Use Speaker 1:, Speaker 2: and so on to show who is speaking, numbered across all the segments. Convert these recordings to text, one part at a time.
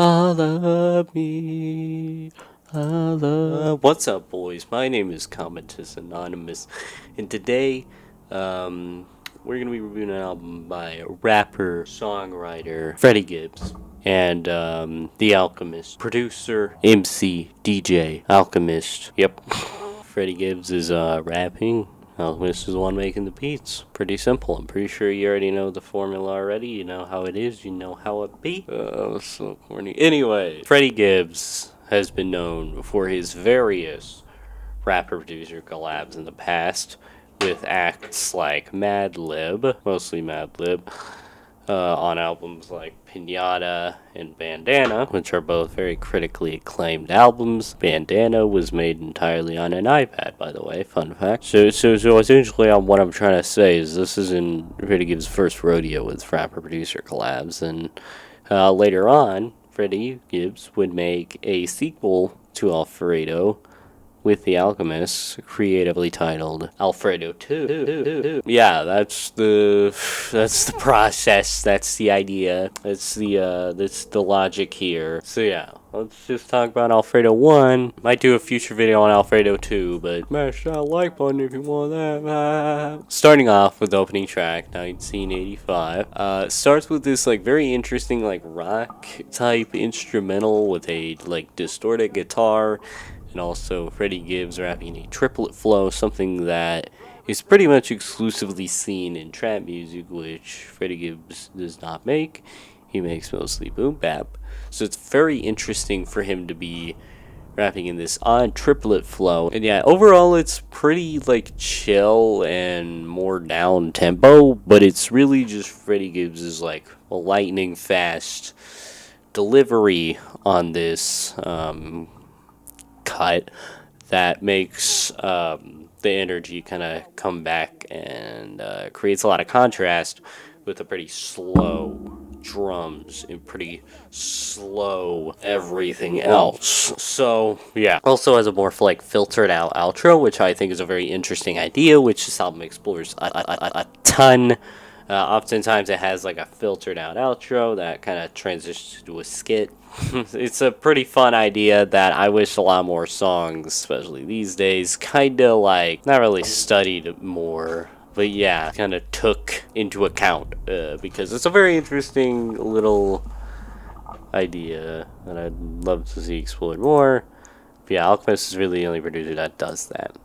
Speaker 1: all of me. All of... What's up, boys? My name is Comatous Anonymous, and today, we're gonna be reviewing an album by rapper, songwriter Freddie Gibbs, and the Alchemist, producer, MC, DJ, Alchemist. Yep, Freddie Gibbs is rapping. Alchemist is the one making the beats. Pretty simple. I'm pretty sure you already know the formula already. You know how it is. You know how it be. So corny. Anyway, Freddie Gibbs has been known for his various rapper-producer collabs in the past with acts like Madlib, mostly Madlib, on albums like Pinata and Bandana, which are both very critically acclaimed albums. Bandana was made entirely on an iPad, by the way, fun fact. So essentially what I'm trying to say is this isn't Freddie Gibbs' first rodeo with rapper-producer collabs, and later on, Freddie Gibbs would make a sequel to Alfredo with the Alchemist, creatively titled Alfredo 2. Yeah, that's the process, that's the idea, that's the logic here. So yeah, let's just talk about Alfredo 1. Might do a future video on Alfredo 2, but smash that like button if you want that. Starting off with the opening track, 1985. Starts with this like very interesting like rock type instrumental with a like distorted guitar, and also Freddie Gibbs rapping a triplet flow, something that is pretty much exclusively seen in trap music, which Freddie Gibbs does not make. He makes mostly boom bap. So it's very interesting for him to be rapping in this odd triplet flow. And yeah, overall it's pretty like chill and more down tempo, but it's really just Freddie Gibbs' like a lightning fast delivery on this cut that makes the energy kind of come back and creates a lot of contrast with the pretty slow drums and pretty slow everything else. So yeah, also has a more like filtered out outro, which I think is a very interesting idea, which this album explores a ton. Oftentimes it has like a filtered out outro that kind of transitions to a skit. It's a pretty fun idea that I wish a lot more songs, especially these days, kind of like not really studied more, but yeah, kind of took into account, because it's a very interesting little idea that I'd love to see explored more. But yeah, Alchemist is really the only producer that does that.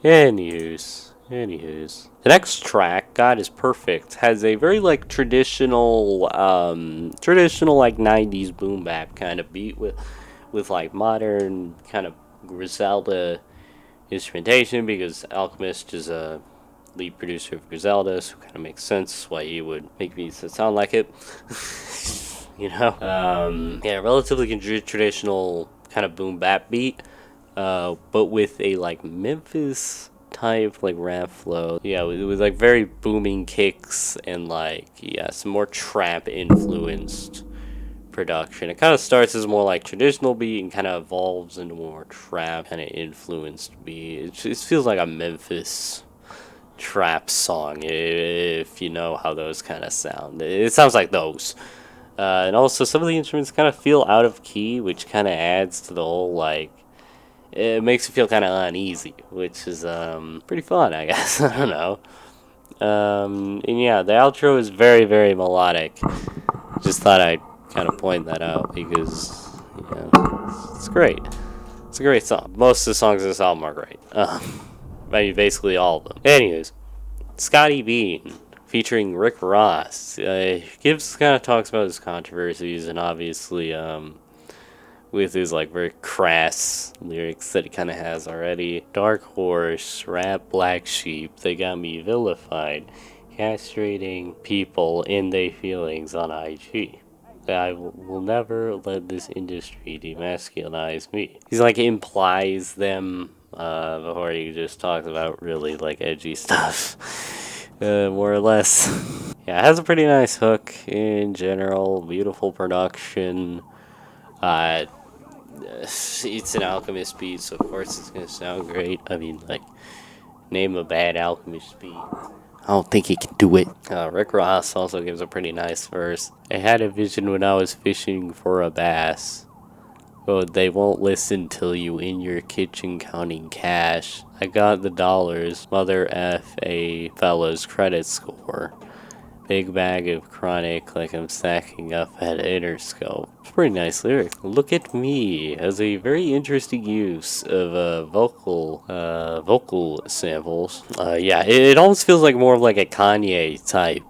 Speaker 1: Anywho's. The next track, God is Perfect, has a very like traditional like 90s boom bap kind of beat with like modern kind of Griselda instrumentation, because Alchemist is a lead producer of Griselda, so it kind of makes sense why he would make beats that sound like it. You know? Yeah, relatively traditional kind of boom bap beat, but with a like Memphis type like rap flow. Yeah, with like very booming kicks and like some more trap influenced production. It kind of starts as more like traditional beat and kind of evolves into more trap kind of influenced beat. It feels like a Memphis trap song, if you know how those kind of sound. It sounds like those. And also some of the instruments kind of feel out of key, which kind of adds to the whole like, it makes you feel kind of uneasy, which is pretty fun, I guess. I don't know. And yeah, the outro is very, very melodic. Just thought I'd kind of point that out because, it's great. It's a great song. Most of the songs in this album are great. I mean, basically all of them. Anyways, Scottie Bean featuring Rick Ross. Gibbs kind of talks about his controversies and obviously, with his like very crass lyrics that he kind of has already. Dark horse, rap black sheep, they got me vilified, castrating people in their feelings on IG. I will never let this industry demasculinize me. He's like implies them before he just talks about really like edgy stuff, more or less. Yeah, it has a pretty nice hook in general, beautiful production. It's an Alchemist beat, so of course it's gonna sound great. I mean, like, name a bad Alchemist beat. don't think he can do it. Rick Ross also gives a pretty nice verse. I had a vision when I was fishing for a bass. But they won't listen till you in your kitchen counting cash. I got the dollars, mother F a fella's credit score. Big bag of chronic like I'm stacking up at Interscope. It's a pretty nice lyric. Look at me has a very interesting use of vocal samples. Yeah, it almost feels like more of like a Kanye type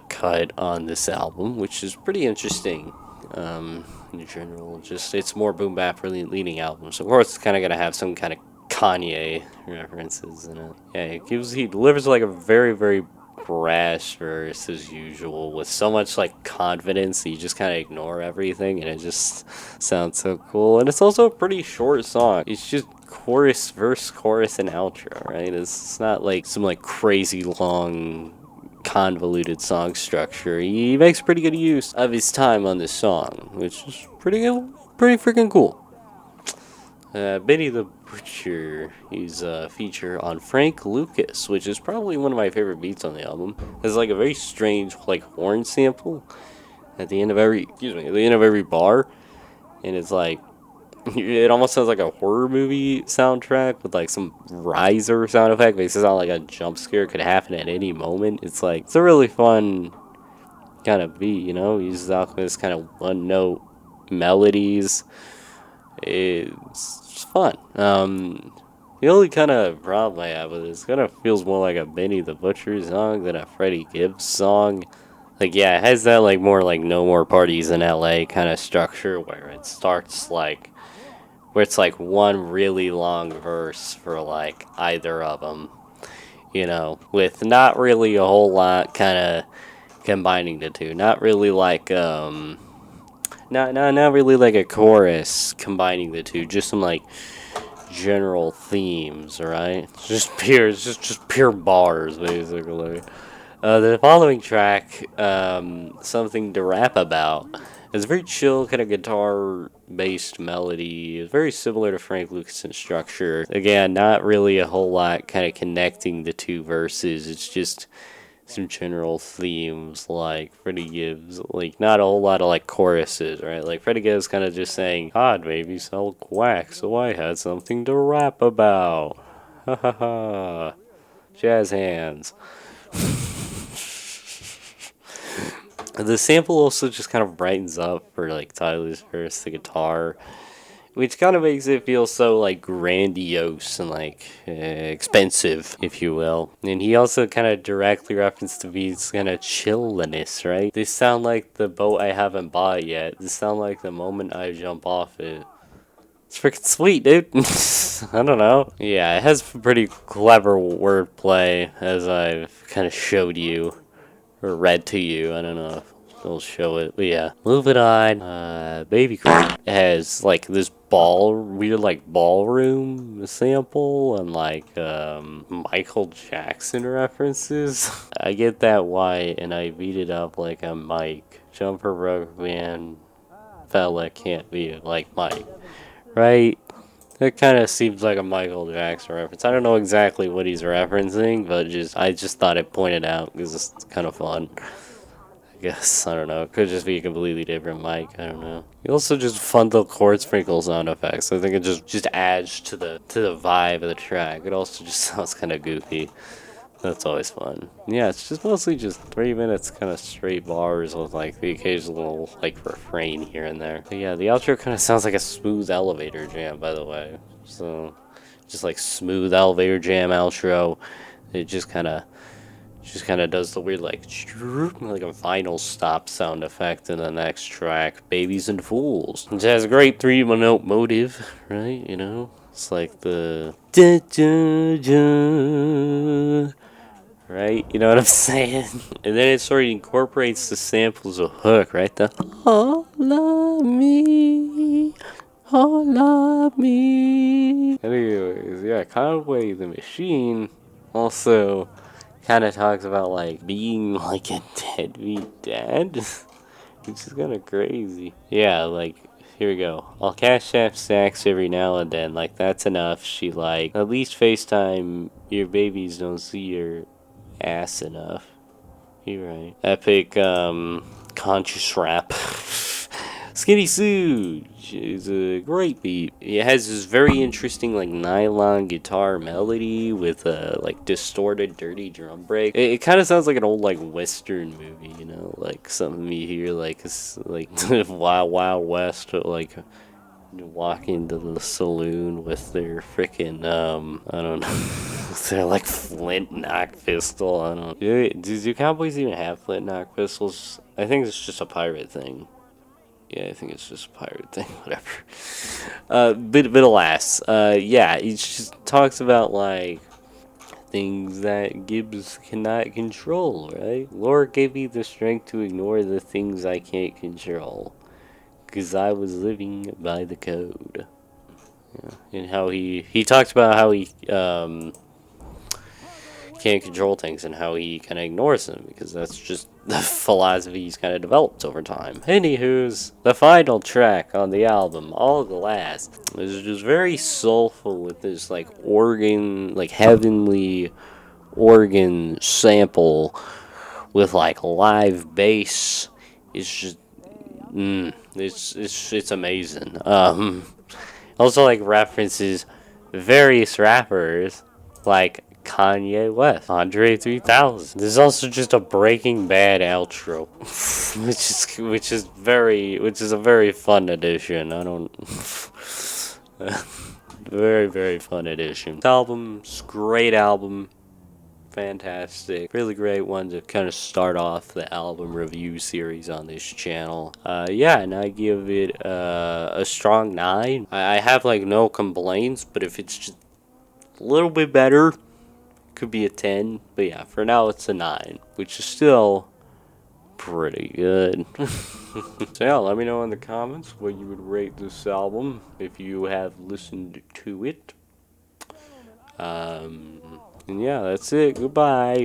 Speaker 1: cut on this album, which is pretty interesting. In general, just it's more boom bap really leading album, so of course it's kind of gonna have some kind of Kanye references in it. Yeah, he delivers like a very brash verse as usual with so much like confidence that you just kind of ignore everything and it just sounds so cool. And it's also a pretty short song. It's just chorus, verse, chorus, and outro, right? It's not like some like crazy long convoluted song structure. He makes pretty good use of his time on this song, which is pretty freaking cool. Benny the Butcher, he's a feature on Frank Lucas, which is probably one of my favorite beats on the album. It's like a very strange like horn sample at the end of every bar, and it's like it almost sounds like a horror movie soundtrack with like some riser sound effect. Makes it sound like a jump scare could happen at any moment. It's a really fun kind of beat, you know. He uses Alchemist kind of one note melodies. It's fun. The only kind of problem I have with it is it kind of feels more like a Benny the Butcher song than a Freddie Gibbs song. Like, yeah, it has that like more like No More Parties in LA kind of structure where it starts like where it's like one really long verse for like either of them, you know, with not really a whole lot kind of combining the two. Not really like not really like a chorus combining the two. Just some like general themes, right? Just pure bars basically. The following track, Something to Rap About, is a very chill kind of guitar-based melody. It's very similar to Frank Lucas in structure. Again, not really a whole lot kind of connecting the two verses. It's just some general themes like Freddie Gibbs. Like, not a whole lot of like choruses, right? Like, Freddie Gibbs kind of just saying, God made me sell quack, so I had something to rap about. Ha ha ha. Jazz hands. The sample also just kind of brightens up for like Tyler's verse, the guitar, which kind of makes it feel so like grandiose and like expensive, if you will. And he also kind of directly referenced the beats kind of chilliness, right? They sound like the boat I haven't bought yet. They sound like the moment I jump off it. It's freaking sweet, dude. I don't know. Yeah, it has pretty clever wordplay, as I've kind of showed you. Or read to you. I don't know if they'll show it. But yeah. Moving on. Baby Creep has like this weird like ballroom sample and like Michael Jackson references. I get that why, and I beat it up like a Mike. Jumper Rogue Man fella can't be like Mike. Right? It kind of seems like a Michael Jackson reference. I don't know exactly what he's referencing, but I just thought it pointed out because it's kind of fun. I guess, I don't know. It could just be a completely different mic. I don't know. He also just fun little chord sprinkle sound effects. I think it just adds to the vibe of the track. It also just sounds kind of goofy. That's always fun. Yeah, it's just mostly just 3 minutes kind of straight bars with like the occasional like refrain here and there. But yeah, the outro kind of sounds like a smooth elevator jam, by the way. So just like smooth elevator jam outro. It just kind of does the weird like a final stop sound effect in the next track, Babies and Fools. It has a great 3-note motive, right? You know, it's like the right? You know what I'm saying? And then it sort of incorporates the samples of hook, right? The all of me, all of me. Anyways, yeah, Conway the Machine also kind of talks about like being like a deadbeat dad, which is kind of crazy. Yeah, like here we go. I'll cash app snacks every now and then, like that's enough. She like at least FaceTime your babies don't see your ass enough. You're right. Epic, conscious rap. Skinny Suge is a great beat. It has this very interesting, like, nylon guitar melody with a, like, distorted, dirty drum break. It kind of sounds like an old, like, Western movie, you know? Like, something you hear, like, Wild Wild West, like, walk into the saloon with their freaking, I don't know, their, like, flint knock pistol. I don't know. Do cowboys even have flint knock pistols? I think it's just a pirate thing. Yeah, I think it's just a pirate thing, whatever. But alas, yeah, he just talks about, like, things that Gibbs cannot control, right? Lord gave me the strength to ignore the things I can't control, 'cause I was living by the code. Yeah. And how he talks about how he, can't control things and how he kind of ignores them because that's just the philosophy he's kind of developed over time. Anywho's, the final track on the album, All the Last, is just very soulful with this like organ, like heavenly organ sample with like live bass. It's just, it's amazing. Also like references various rappers like Kanye West, Andre 3000. There's also just a Breaking Bad outro, which is a very fun addition. I don't very very fun addition. This album's great album, fantastic, really great one to kind of start off the album review series on this channel. Yeah, and I give it a strong 9. I have like no complaints, but if it's just a little bit better, could be a 10, but yeah, for now it's a 9, which is still pretty good. So yeah, let me know in the comments what you would rate this album if you have listened to it. And yeah, that's it. Goodbye.